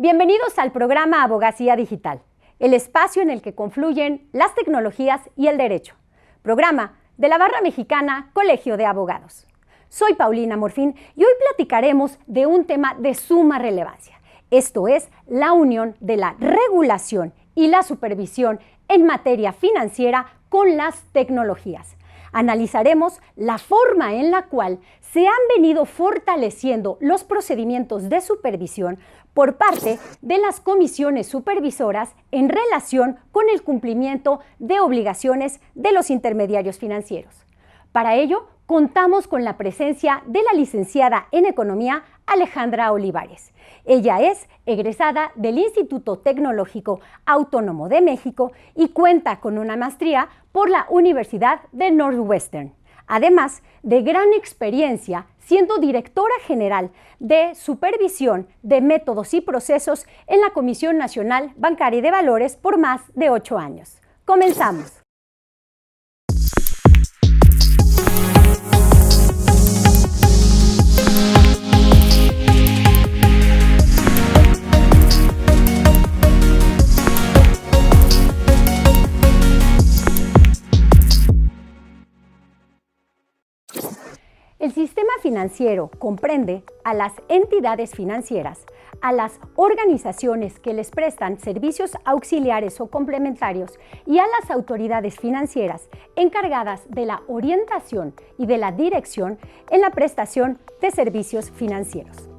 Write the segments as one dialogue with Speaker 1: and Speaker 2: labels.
Speaker 1: Bienvenidos al programa Abogacía Digital, el espacio en el que confluyen las tecnologías y el derecho. Programa de la Barra Mexicana Colegio de Abogados. Soy Paulina Morfín y hoy platicaremos de un tema de suma relevancia. Esto es la unión de la regulación y la supervisión en materia financiera con las tecnologías. Analizaremos la forma en la cual se han venido fortaleciendo los procedimientos de supervisión por parte de las comisiones supervisoras en relación con el cumplimiento de obligaciones de los intermediarios financieros. Para ello, contamos con la presencia de la licenciada en Economía Alejandra Olivares. Ella es egresada del Instituto Tecnológico Autónomo de México y cuenta con una maestría por la Universidad de Northwestern, además de gran experiencia siendo directora general de supervisión de métodos y procesos en la Comisión Nacional Bancaria y de Valores por más de 8 años. Comenzamos. El sistema financiero comprende a las entidades financieras, a las organizaciones que les prestan servicios auxiliares o complementarios y a las autoridades financieras encargadas de la orientación y de la dirección en la prestación de servicios financieros.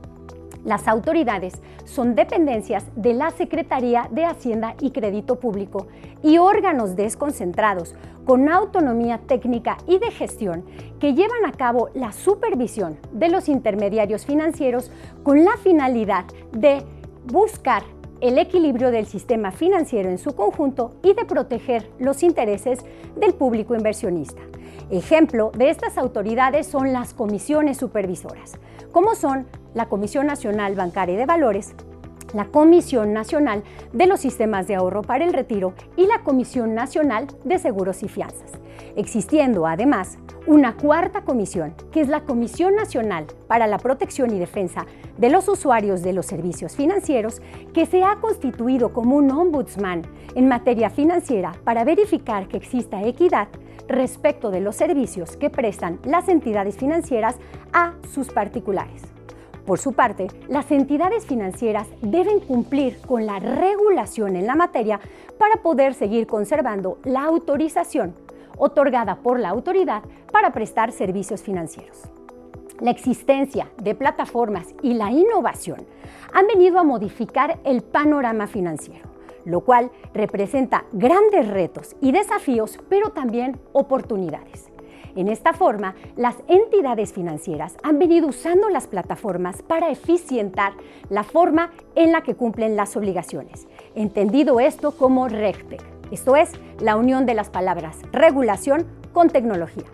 Speaker 1: Las autoridades son dependencias de la Secretaría de Hacienda y Crédito Público y órganos desconcentrados con autonomía técnica y de gestión que llevan a cabo la supervisión de los intermediarios financieros con la finalidad de buscar el equilibrio del sistema financiero en su conjunto y de proteger los intereses del público inversionista. Ejemplo de estas autoridades son las comisiones supervisoras, como son la Comisión Nacional Bancaria y de Valores, la Comisión Nacional de los Sistemas de Ahorro para el Retiro y la Comisión Nacional de Seguros y Fianzas, existiendo además una cuarta comisión, que es la Comisión Nacional para la Protección y Defensa de los Usuarios de los Servicios Financieros, que se ha constituido como un ombudsman en materia financiera para verificar que exista equidad respecto de los servicios que prestan las entidades financieras a sus particulares. Por su parte, las entidades financieras deben cumplir con la regulación en la materia para poder seguir conservando la autorización otorgada por la autoridad para prestar servicios financieros. La existencia de plataformas y la innovación han venido a modificar el panorama financiero, lo cual representa grandes retos y desafíos, pero también oportunidades. En esta forma, las entidades financieras han venido usando las plataformas para eficientar la forma en la que cumplen las obligaciones, entendido esto como RegTech, esto es, la unión de las palabras regulación con tecnología.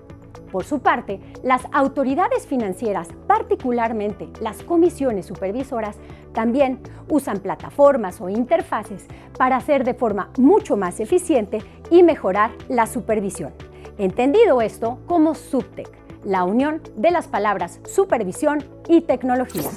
Speaker 1: Por su parte, las autoridades financieras, particularmente las comisiones supervisoras, también usan plataformas o interfaces para hacer de forma mucho más eficiente y mejorar la supervisión. Entendido esto como SupTech, la unión de las palabras supervisión y tecnología.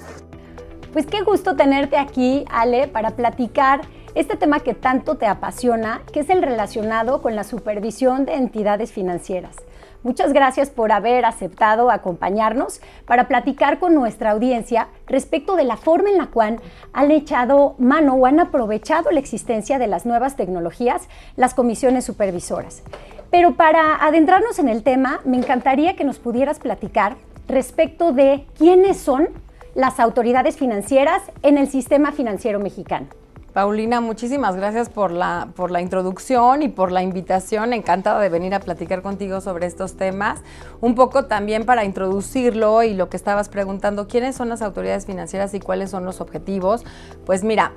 Speaker 1: Pues qué gusto tenerte aquí, Ale, para platicar este tema que tanto te apasiona, que es el relacionado con la supervisión de entidades financieras. Muchas gracias por haber aceptado acompañarnos para platicar con nuestra audiencia respecto de la forma en la cual han echado mano o han aprovechado la existencia de las nuevas tecnologías las comisiones supervisoras. Pero para adentrarnos en el tema, me encantaría que nos pudieras platicar respecto de quiénes son las autoridades financieras en el sistema financiero mexicano.
Speaker 2: Paulina, muchísimas gracias por la introducción y por la invitación. Encantada de venir a platicar contigo sobre estos temas. Un poco también para introducirlo y lo que estabas preguntando, ¿quiénes son las autoridades financieras y cuáles son los objetivos? Pues mira,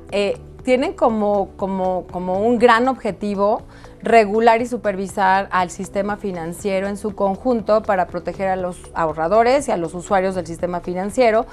Speaker 2: tienen como un gran objetivo regular y supervisar al sistema financiero en su conjunto para proteger a los ahorradores y a los usuarios del sistema financiero.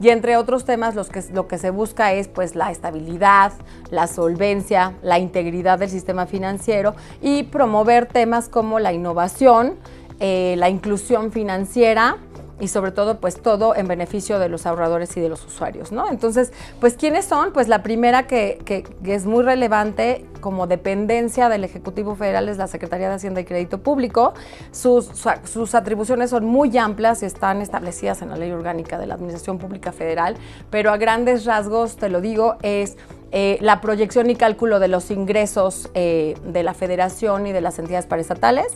Speaker 2: Y entre otros temas, lo que se busca es pues, la estabilidad, la solvencia, la integridad del sistema financiero y promover temas como la innovación, la inclusión financiera y sobre todo, pues todo en beneficio de los ahorradores y de los usuarios, ¿no? Entonces, pues ¿quiénes son? Pues la primera que es muy relevante como dependencia del Ejecutivo Federal es la Secretaría de Hacienda y Crédito Público. Sus atribuciones son muy amplias y están establecidas en la Ley Orgánica de la Administración Pública Federal, pero a grandes rasgos, te lo digo, es la proyección y cálculo de los ingresos de la Federación y de las entidades paraestatales,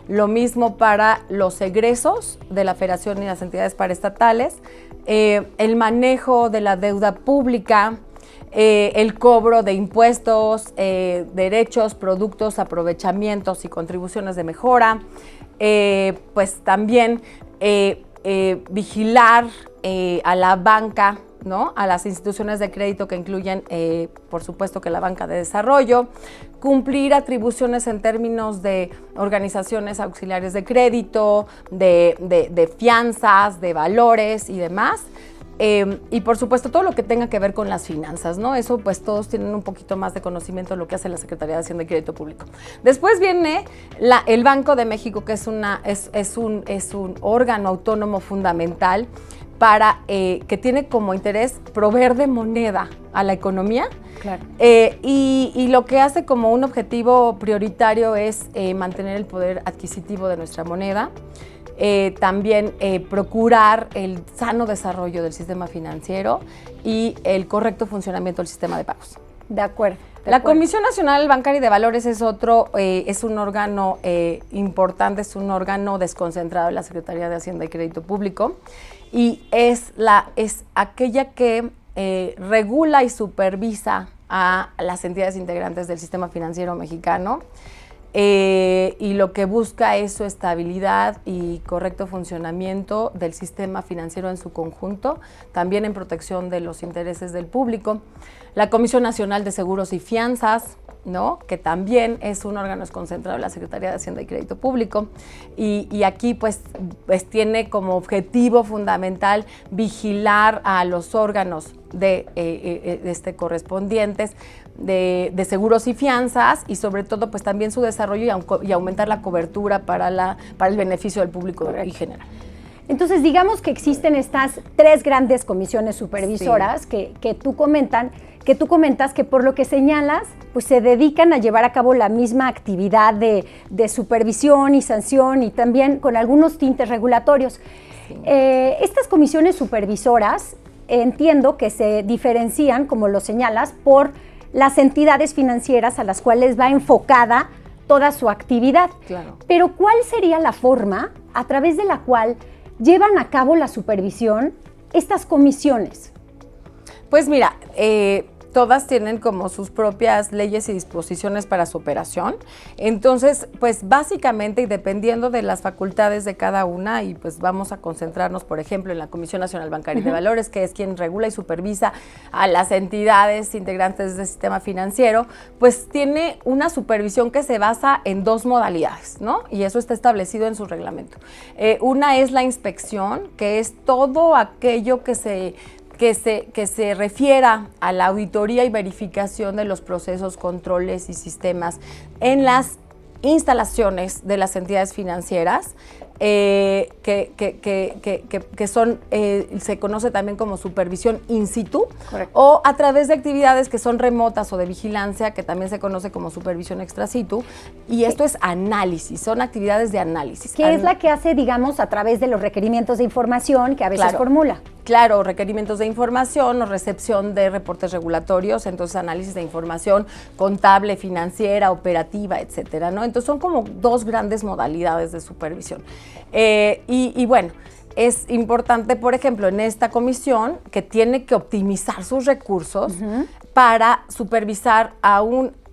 Speaker 2: lo mismo para los egresos de la Federación y las entidades paraestatales, el manejo de la deuda pública, el cobro de impuestos, derechos, productos, aprovechamientos y contribuciones de mejora, pues también vigilar a la banca, ¿no? A las instituciones de crédito que incluyen, por supuesto, que la banca de desarrollo, cumplir atribuciones en términos de organizaciones auxiliares de crédito, de fianzas, de valores y demás. Y por supuesto todo lo que tenga que ver con las finanzas, ¿no? Eso pues todos tienen un poquito más de conocimiento de lo que hace la Secretaría de Hacienda y Crédito Público. Después viene el Banco de México, que es un órgano autónomo fundamental para que tiene como interés proveer de moneda a la economía.
Speaker 1: Claro.
Speaker 2: Y lo que hace como un objetivo prioritario es mantener el poder adquisitivo de nuestra moneda. También procurar el sano desarrollo del sistema financiero y el correcto funcionamiento del sistema de pagos.
Speaker 1: De acuerdo.
Speaker 2: La Comisión Nacional Bancaria y de Valores es un órgano importante, es un órgano desconcentrado de la Secretaría de Hacienda y Crédito Público y es aquella que regula y supervisa a las entidades integrantes del sistema financiero mexicano. Y lo que busca es su estabilidad y correcto funcionamiento del sistema financiero en su conjunto, también en protección de los intereses del público. La Comisión Nacional de Seguros y Fianzas, ¿no? Que también es un órgano desconcentrado de la Secretaría de Hacienda y Crédito Público, y aquí pues tiene como objetivo fundamental vigilar a los órganos correspondientes de seguros y fianzas y sobre todo pues también su desarrollo y aumentar la cobertura para el beneficio del público en general.
Speaker 1: Entonces, digamos que existen estas tres grandes comisiones supervisoras, sí, que tú comentas que por lo que señalas, pues se dedican a llevar a cabo la misma actividad de supervisión y sanción y también con algunos tintes regulatorios. Sí. Estas comisiones supervisoras entiendo que se diferencian, como lo señalas, por las entidades financieras a las cuales va enfocada toda su actividad.
Speaker 2: Claro.
Speaker 1: Pero ¿cuál sería la forma a través de la cual llevan a cabo la supervisión estas comisiones?
Speaker 2: Pues mira, todas tienen como sus propias leyes y disposiciones para su operación. Entonces, pues básicamente y dependiendo de las facultades de cada una, y pues vamos a concentrarnos, por ejemplo, en la Comisión Nacional Bancaria y de Valores, que es quien regula y supervisa a las entidades integrantes del sistema financiero, pues tiene una supervisión que se basa en dos modalidades, ¿no? Y eso está establecido en su reglamento. Una es la inspección, que es todo aquello que se refiera a la auditoría y verificación de los procesos, controles y sistemas en las instalaciones de las entidades financieras, que son, se conoce también como supervisión in situ. Correcto. O a través de actividades que son remotas o de vigilancia, que también se conoce como supervisión extra situ, y esto es análisis, son actividades de análisis.
Speaker 1: ¿Qué es la que hace, digamos, a través de los requerimientos de información que a veces formula?
Speaker 2: Claro, requerimientos de información o recepción de reportes regulatorios, entonces análisis de información contable, financiera, operativa, etcétera, ¿no? Entonces son como dos grandes modalidades de supervisión. Y bueno, es importante, por ejemplo, en esta comisión que tiene que optimizar sus recursos para supervisar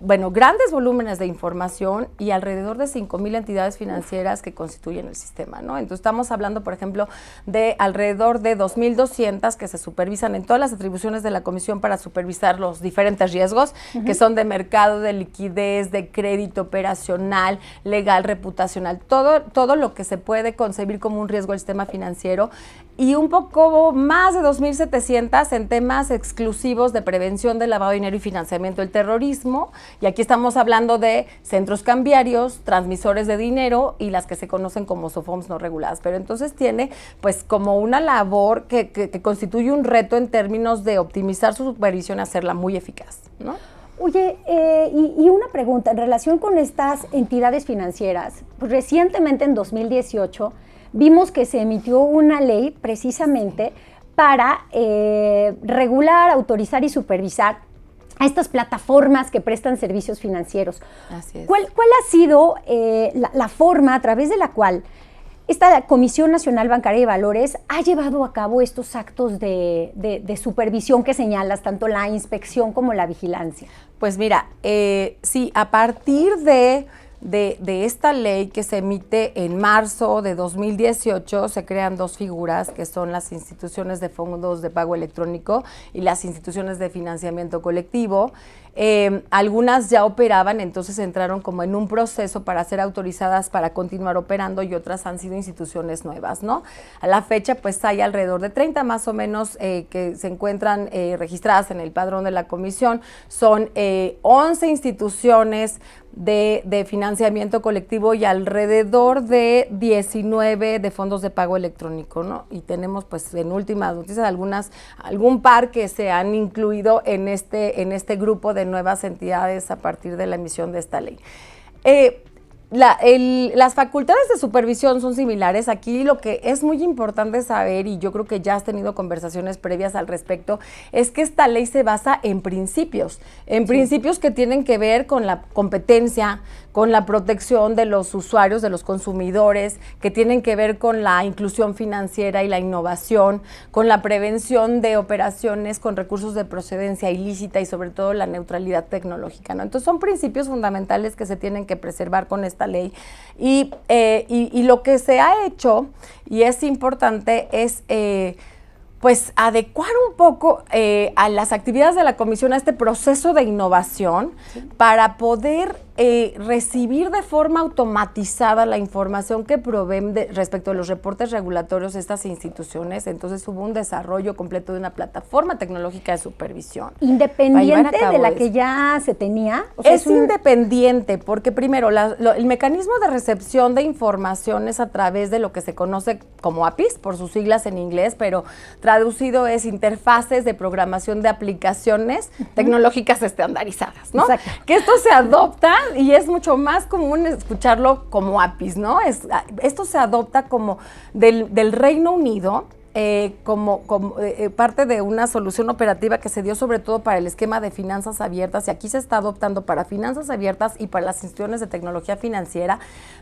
Speaker 2: grandes volúmenes de información y alrededor de 5,000 entidades financieras que constituyen el sistema, ¿no? Entonces estamos hablando, por ejemplo, de alrededor de 2,200 que se supervisan en todas las atribuciones de la comisión para supervisar los diferentes riesgos, que son de mercado, de liquidez, de crédito operacional, legal, reputacional, todo lo que se puede concebir como un riesgo del sistema financiero, y un poco más de 2,700 en temas exclusivos de prevención del lavado de dinero y financiamiento del terrorismo, Y aquí estamos hablando de centros cambiarios, transmisores de dinero y las que se conocen como SOFOMs no reguladas. Pero entonces tiene pues como una labor que constituye un reto en términos de optimizar su supervisión y hacerla muy eficaz, ¿no?
Speaker 1: Oye, y una pregunta, en relación con estas entidades financieras, pues recientemente en 2018 vimos que se emitió una ley precisamente para regular, autorizar y supervisar a estas plataformas que prestan servicios financieros.
Speaker 2: Así es.
Speaker 1: ¿Cuál ha sido la forma a través de la cual esta Comisión Nacional Bancaria de Valores ha llevado a cabo estos actos de supervisión que señalas, tanto la inspección como la vigilancia?
Speaker 2: Pues mira, sí, a partir de esta ley que se emite en marzo de 2018, se crean dos figuras que son las instituciones de fondos de pago electrónico y las instituciones de financiamiento colectivo. Algunas ya operaban, entonces entraron como en un proceso para ser autorizadas para continuar operando y otras han sido instituciones nuevas, ¿no? A la fecha pues hay alrededor de 30 más o menos que se encuentran registradas en el padrón de la comisión. Son 11 instituciones de financiamiento colectivo y alrededor de 19 de fondos de pago electrónico, ¿no? Y tenemos pues en últimas noticias algún par que se han incluido en este grupo de nuevas entidades a partir de la emisión de esta ley. Las facultades de supervisión son similares. Aquí lo que es muy importante saber, y yo creo que ya has tenido conversaciones previas al respecto, es que esta ley se basa en principios que tienen que ver con la competencia, con la protección de los usuarios, de los consumidores, que tienen que ver con la inclusión financiera y la innovación, con la prevención de operaciones con recursos de procedencia ilícita y sobre todo la neutralidad tecnológica, ¿no? Entonces son principios fundamentales que se tienen que preservar con esta ley y lo que se ha hecho y es importante es pues adecuar un poco a las actividades de la comisión a este proceso de innovación, sí, para poder recibir de forma automatizada la información que proveen respecto a los reportes regulatorios de estas instituciones. Entonces hubo un desarrollo completo de una plataforma tecnológica de supervisión.
Speaker 1: ¿Independiente de la que ya se tenía?
Speaker 2: O sea, es independiente porque primero el mecanismo de recepción de información es a través de lo que se conoce como APIs, por sus siglas en inglés, pero traducido es interfaces de programación de aplicaciones tecnológicas estandarizadas, ¿no? Exacto. Que esto se adopta y es mucho más común escucharlo como APIs, ¿no? Esto se adopta como del Reino Unido, como parte de una solución operativa que se dio sobre todo para el esquema de finanzas abiertas, y aquí se está adoptando para finanzas abiertas y para las instituciones de tecnología financiera,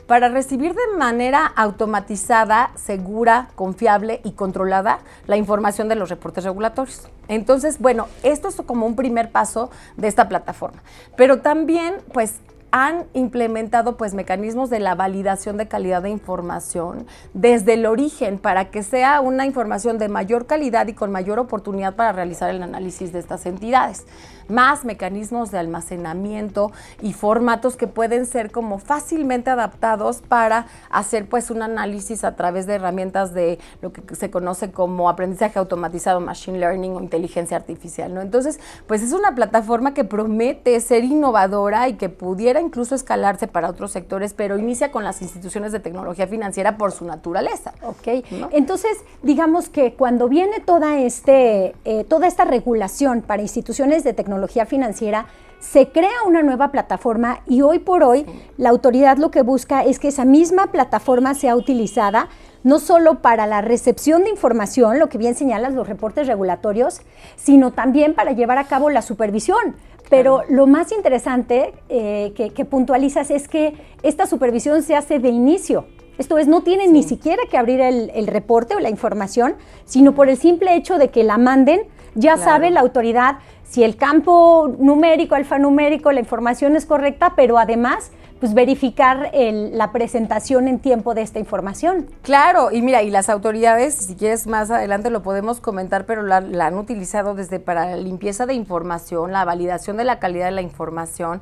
Speaker 2: para recibir de manera automatizada, segura, confiable y controlada la información de los reportes regulatorios. Entonces, bueno, esto es como un primer paso de esta plataforma, pero también, pues, han implementado pues mecanismos de la validación de calidad de información desde el origen para que sea una información de mayor calidad y con mayor oportunidad para realizar el análisis de estas entidades. Más mecanismos de almacenamiento y formatos que pueden ser como fácilmente adaptados para hacer pues un análisis a través de herramientas de lo que se conoce como aprendizaje automatizado, machine learning o inteligencia artificial, ¿no? Entonces, pues es una plataforma que promete ser innovadora y que pudiera incluso escalarse para otros sectores, pero inicia con las instituciones de tecnología financiera por su naturaleza.
Speaker 1: Ok, ¿no? Entonces, digamos que cuando viene toda esta regulación para instituciones de tecnología financiera, se crea una nueva plataforma y hoy por hoy la autoridad lo que busca es que esa misma plataforma sea utilizada no solo para la recepción de información, lo que bien señalas, los reportes regulatorios, sino también para llevar a cabo la supervisión. Pero lo más interesante que puntualizas es que esta supervisión se hace de inicio. Esto es, no tienen ni siquiera que abrir el reporte o la información, sino por el simple hecho de que la manden, ya sabe la autoridad si el campo numérico, alfanumérico, la información es correcta, pero además pues verificar la presentación en tiempo de esta información.
Speaker 2: Claro, y mira, y las autoridades, si quieres más adelante lo podemos comentar, pero la han utilizado desde para la limpieza de información, la validación de la calidad de la información.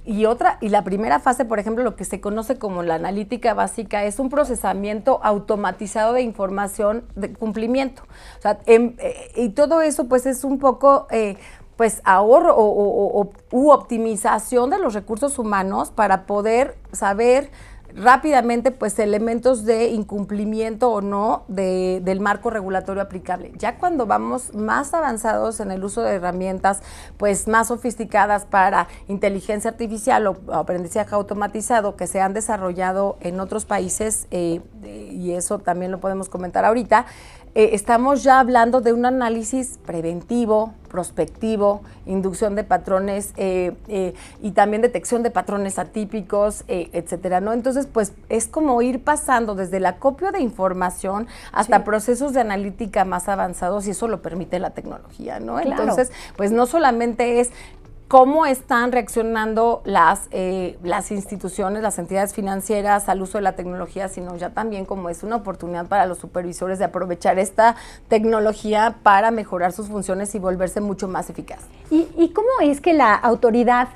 Speaker 2: Y la primera fase, por ejemplo, lo que se conoce como la analítica básica, es un procesamiento automatizado de información de cumplimiento. O sea, y todo eso pues es un poco pues ahorro u optimización de los recursos humanos para poder saber rápidamente pues elementos de incumplimiento o no del marco regulatorio aplicable. Ya cuando vamos más avanzados en el uso de herramientas pues más sofisticadas para inteligencia artificial o aprendizaje automatizado que se han desarrollado en otros países, y eso también lo podemos comentar ahorita, estamos ya hablando de un análisis preventivo, prospectivo, inducción de patrones y también detección de patrones atípicos, etcétera, ¿no? Entonces, pues es como ir pasando desde el acopio de información hasta procesos de analítica más avanzados y eso lo permite la tecnología, ¿no?
Speaker 1: Claro.
Speaker 2: Entonces, pues no solamente es cómo están reaccionando las instituciones, las entidades financieras al uso de la tecnología, sino ya también como es una oportunidad para los supervisores de aprovechar esta tecnología para mejorar sus funciones y volverse mucho más eficaz.
Speaker 1: ¿Y cómo es que la autoridad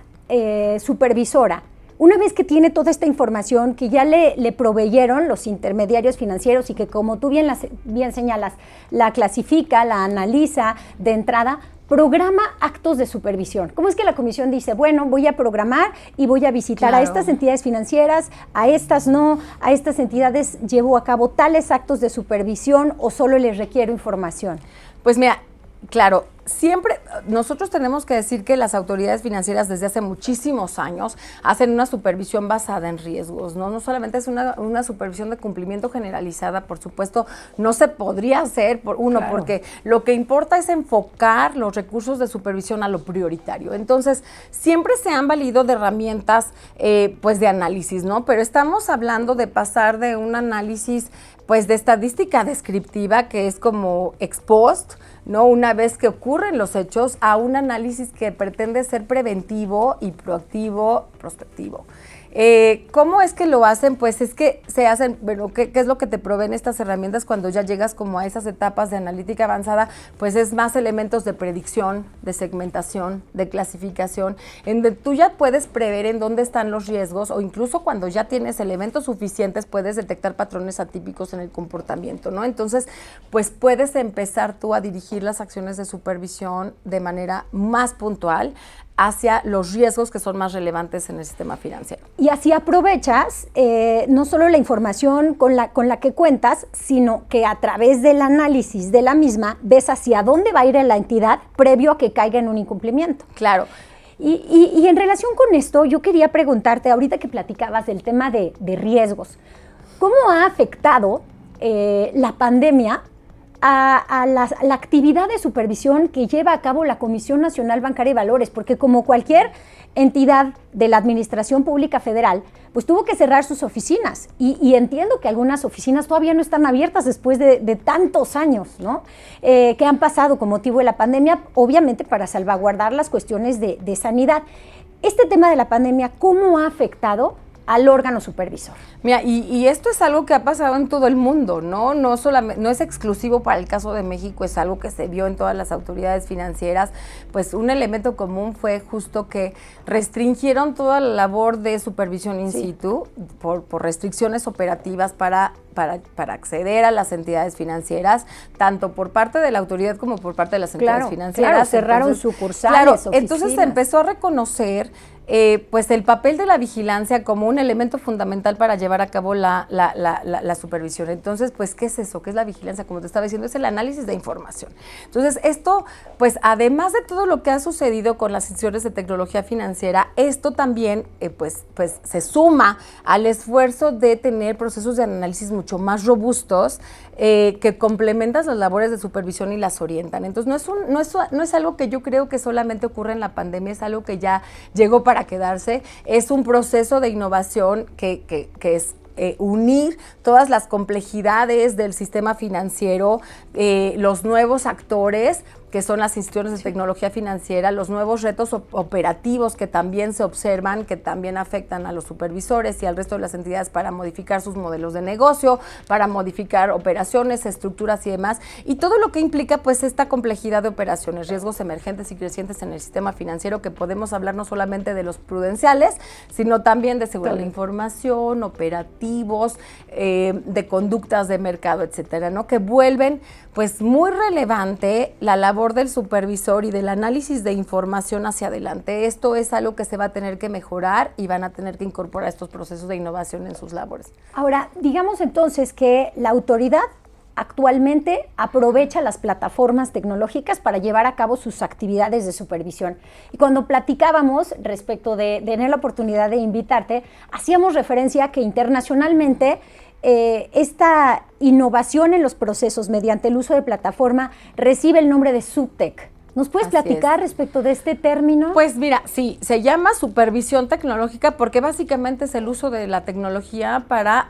Speaker 1: supervisora, una vez que tiene toda esta información que ya le proveyeron los intermediarios financieros y que como tú bien señalas, la clasifica, la analiza de entrada, programa actos de supervisión? ¿Cómo es que la comisión dice, bueno, voy a programar y voy a visitar a estas entidades financieras, a estas no, a estas entidades llevo a cabo tales actos de supervisión o solo les requiero información?
Speaker 2: Pues mira, claro, siempre nosotros tenemos que decir que las autoridades financieras desde hace muchísimos años hacen una supervisión basada en riesgos, ¿no? No solamente es una supervisión de cumplimiento generalizada, por supuesto, no se podría hacer, porque lo que importa es enfocar los recursos de supervisión a lo prioritario. Entonces, siempre se han valido de herramientas, pues, de análisis, ¿no? Pero estamos hablando de pasar de un análisis, pues, de estadística descriptiva, que es como ex post, ¿no? Una vez que ocurren los hechos, a un análisis que pretende ser preventivo y proactivo, prospectivo. ¿Cómo es que lo hacen? Pues es que se hacen, bueno, ¿qué es lo que te proveen estas herramientas cuando ya llegas como a esas etapas de analítica avanzada? Pues es más elementos de predicción, de segmentación, de clasificación, en donde tú ya puedes prever en dónde están los riesgos o incluso cuando ya tienes elementos suficientes puedes detectar patrones atípicos en el comportamiento, ¿no? Entonces, pues puedes empezar tú a dirigir las acciones de supervisión de manera más puntual hacia los riesgos que son más relevantes en el sistema financiero.
Speaker 1: Y así aprovechas no solo la información con la que cuentas, sino que a través del análisis de la misma ves hacia dónde va a ir la entidad previo a que caiga en un incumplimiento.
Speaker 2: Claro.
Speaker 1: Y en relación con esto, yo quería preguntarte, ahorita que platicabas del tema de riesgos, ¿cómo ha afectado la pandemia a la actividad de supervisión que lleva a cabo la Comisión Nacional Bancaria y Valores? Porque como cualquier entidad de la Administración Pública Federal, pues tuvo que cerrar sus oficinas y entiendo que algunas oficinas todavía no están abiertas después de tantos años, ¿no? Que han pasado con motivo de la pandemia, obviamente para salvaguardar las cuestiones de sanidad. Este tema de la pandemia, ¿cómo ha afectado al órgano supervisor?
Speaker 2: Mira, y esto es algo que ha pasado en todo el mundo, ¿no? No es exclusivo para el caso de México, es algo que se vio en todas las autoridades financieras. Pues un elemento común fue justo que restringieron toda la labor de supervisión in situ por restricciones operativas para acceder a las entidades financieras, tanto por parte de la autoridad como por parte de las entidades financieras.
Speaker 1: Claro, cerraron sucursales, oficinas.
Speaker 2: Entonces se empezó a reconocer pues el papel de la vigilancia como un elemento fundamental para llevar a cabo la supervisión. Entonces, pues, ¿qué es eso? ¿Qué es la vigilancia? Como te estaba diciendo, es el análisis de información. Entonces, esto, pues, además de todo lo que ha sucedido con las instituciones de tecnología financiera, esto también, pues se suma al esfuerzo de tener procesos de análisis mucho más robustos que complementan las labores de supervisión y las orientan. Entonces, no es algo que yo creo que solamente ocurre en la pandemia, es algo que ya llegó para quedarse, es un proceso de innovación que es unir todas las complejidades del sistema financiero, los nuevos actores que son las instituciones de tecnología financiera, los nuevos retos operativos que también se observan, que también afectan a los supervisores y al resto de las entidades para modificar sus modelos de negocio, para modificar operaciones, estructuras y demás, y todo lo que implica pues esta complejidad de operaciones, riesgos emergentes y crecientes en el sistema financiero, que podemos hablar no solamente de los prudenciales, sino también de seguridad de la información, operativos, de conductas de mercado, etcétera, ¿no? Que vuelven pues muy relevante la labor labor del supervisor y del análisis de información hacia adelante. Esto es algo que se va a tener que mejorar y van a tener que incorporar estos procesos de innovación en sus labores.
Speaker 1: Ahora, digamos entonces que la autoridad actualmente aprovecha las plataformas tecnológicas para llevar a cabo sus actividades de supervisión. Y cuando platicábamos respecto de tener la oportunidad de invitarte, hacíamos referencia a que internacionalmente esta innovación en los procesos mediante el uso de plataforma recibe el nombre de SupTech. ¿Nos puedes platicar respecto de este término?
Speaker 2: Pues mira, sí, se llama supervisión tecnológica porque básicamente es el uso de la tecnología para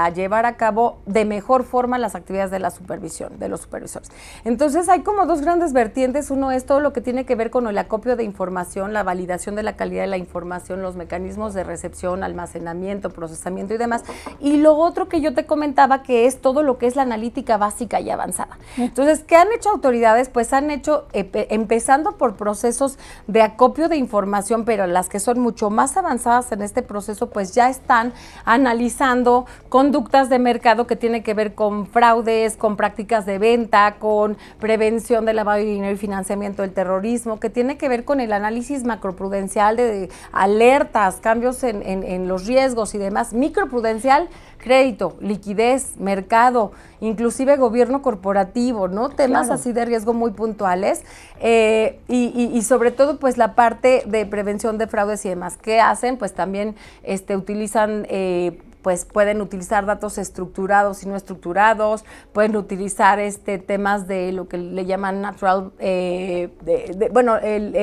Speaker 2: llevar a cabo de mejor forma las actividades de la supervisión, de los supervisores. Entonces hay como dos grandes vertientes. Uno es todo lo que tiene que ver con el acopio de información, la validación de la calidad de la información, los mecanismos de recepción, almacenamiento, procesamiento y demás. Y lo otro que yo te comentaba que es todo lo que es la analítica básica y avanzada. Entonces, ¿qué han hecho autoridades? Pues han hecho, empezando por procesos de acopio de información, pero las que son mucho más avanzadas en este proceso, pues ya están analizando conductas de mercado que tienen que ver con fraudes, con prácticas de venta, con prevención del lavado de dinero y financiamiento del terrorismo, que tiene que ver con el análisis macroprudencial de alertas, cambios en los riesgos y demás, microprudencial, crédito, liquidez, mercado, inclusive gobierno corporativo, ¿no? Temas claro, así de riesgo muy puntuales y sobre todo pues la parte de prevención de fraudes y demás. ¿Qué hacen? Pues también utilizan pues pueden utilizar datos estructurados y no estructurados, pueden utilizar temas de lo que le llaman natural, el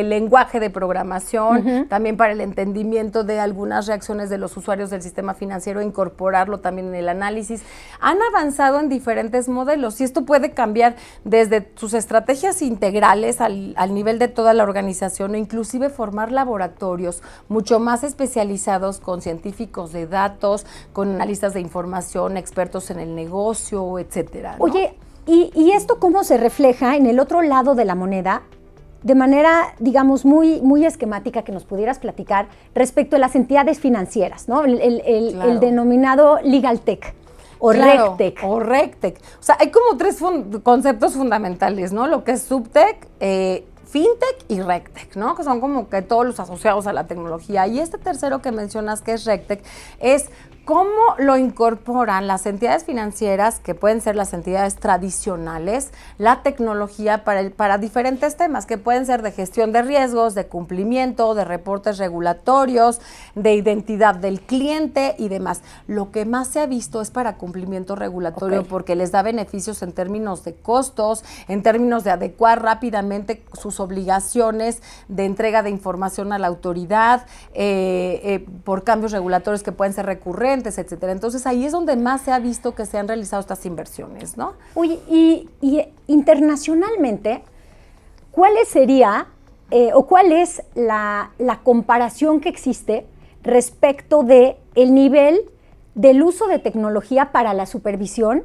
Speaker 2: lenguaje de programación, también para el entendimiento de algunas reacciones de los usuarios del sistema financiero, incorporarlo también en el análisis. Han avanzado en diferentes modelos y esto puede cambiar desde sus estrategias integrales al nivel de toda la organización o inclusive formar laboratorios mucho más especializados con científicos de datos, con analistas de información, expertos en el negocio, etcétera, ¿no?
Speaker 1: Oye, ¿y esto cómo se refleja en el otro lado de la moneda? De manera, digamos, muy esquemática que nos pudieras platicar respecto a las entidades financieras, ¿no? El denominado Legal Tech. O RegTech.
Speaker 2: O RegTech. O sea, hay como tres conceptos fundamentales, ¿no? Lo que es SupTech, FinTech y RegTech, ¿no? Que son como que todos los asociados a la tecnología. Y este tercero que mencionas, que es RegTech, es cómo lo incorporan las entidades financieras, que pueden ser las entidades tradicionales, la tecnología para diferentes temas, que pueden ser de gestión de riesgos, de cumplimiento, de reportes regulatorios, de identidad del cliente y demás. Lo que más se ha visto es para cumplimiento regulatorio, porque les da beneficios en términos de costos, en términos de adecuar rápidamente sus obligaciones de entrega de información a la autoridad, por cambios regulatorios que pueden ser recurrentes, etcétera. Entonces ahí es donde más se ha visto que se han realizado estas inversiones, ¿no?
Speaker 1: Oye, y internacionalmente, ¿cuál sería o cuál es la comparación que existe respecto de el nivel del uso de tecnología para la supervisión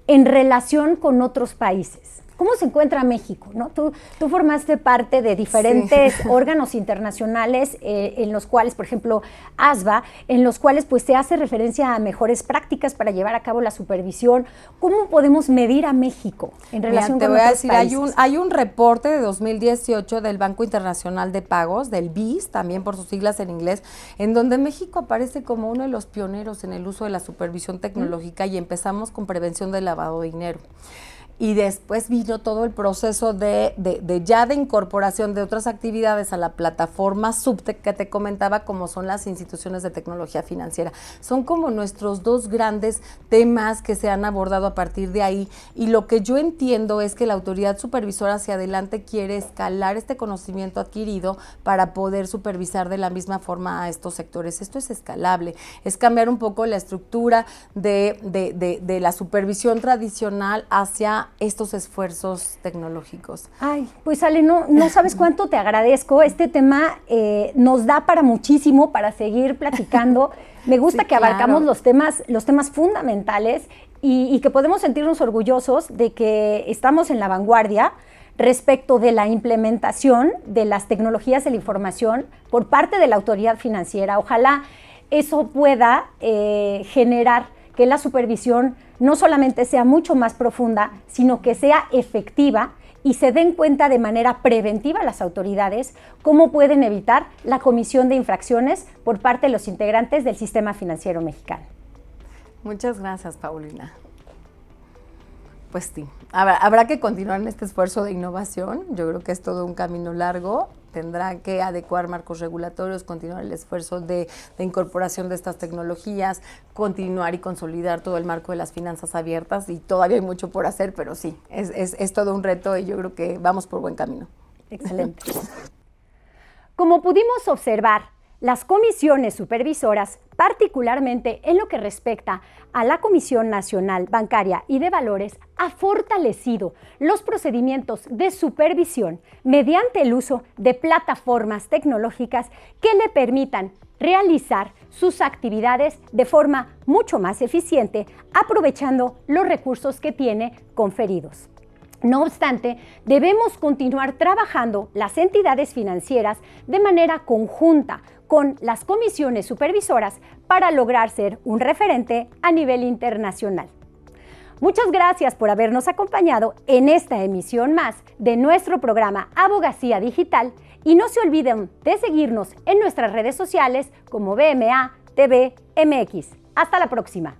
Speaker 1: en relación con otros países? ¿Cómo se encuentra México, ¿no? Tú formaste parte de diferentes órganos internacionales en los cuales, por ejemplo, ASBA, en los cuales pues se hace referencia a mejores prácticas para llevar a cabo la supervisión. ¿Cómo podemos medir a México en relación con otros países? Te voy a decir,
Speaker 2: hay un reporte de 2018 del Banco Internacional de Pagos, del BIS, también por sus siglas en inglés, en donde México aparece como uno de los pioneros en el uso de la supervisión tecnológica y empezamos con prevención del lavado de dinero. Y después vino todo el proceso de incorporación de otras actividades a la plataforma SupTech que te comentaba, como son las instituciones de tecnología financiera. Son como nuestros dos grandes temas que se han abordado a partir de ahí. Y lo que yo entiendo es que la autoridad supervisora hacia adelante quiere escalar este conocimiento adquirido para poder supervisar de la misma forma a estos sectores. Esto es escalable, es cambiar un poco la estructura de la supervisión tradicional hacia estos esfuerzos tecnológicos.
Speaker 1: Ay, pues Ale, no sabes cuánto te agradezco. Este tema nos da para muchísimo, para seguir platicando. Me gusta que abarcamos los temas fundamentales y que podemos sentirnos orgullosos de que estamos en la vanguardia respecto de la implementación de las tecnologías de la información por parte de la autoridad financiera. Ojalá eso pueda generar que la supervisión no solamente sea mucho más profunda, sino que sea efectiva y se den cuenta de manera preventiva las autoridades cómo pueden evitar la comisión de infracciones por parte de los integrantes del sistema financiero mexicano.
Speaker 2: Muchas gracias, Paulina. Pues sí, habrá que continuar en este esfuerzo de innovación. Yo creo que es todo un camino largo. Tendrá que adecuar marcos regulatorios, continuar el esfuerzo de incorporación de estas tecnologías, continuar y consolidar todo el marco de las finanzas abiertas, y todavía hay mucho por hacer, pero sí, es todo un reto y yo creo que vamos por buen camino.
Speaker 1: Excelente. Como pudimos observar, las comisiones supervisoras, particularmente en lo que respecta a la Comisión Nacional Bancaria y de Valores, ha fortalecido los procedimientos de supervisión mediante el uso de plataformas tecnológicas que le permitan realizar sus actividades de forma mucho más eficiente, aprovechando los recursos que tiene conferidos. No obstante, debemos continuar trabajando las entidades financieras de manera conjunta con las comisiones supervisoras para lograr ser un referente a nivel internacional. Muchas gracias por habernos acompañado en esta emisión más de nuestro programa Abogacía Digital, y no se olviden de seguirnos en nuestras redes sociales como BMA TV MX. Hasta la próxima.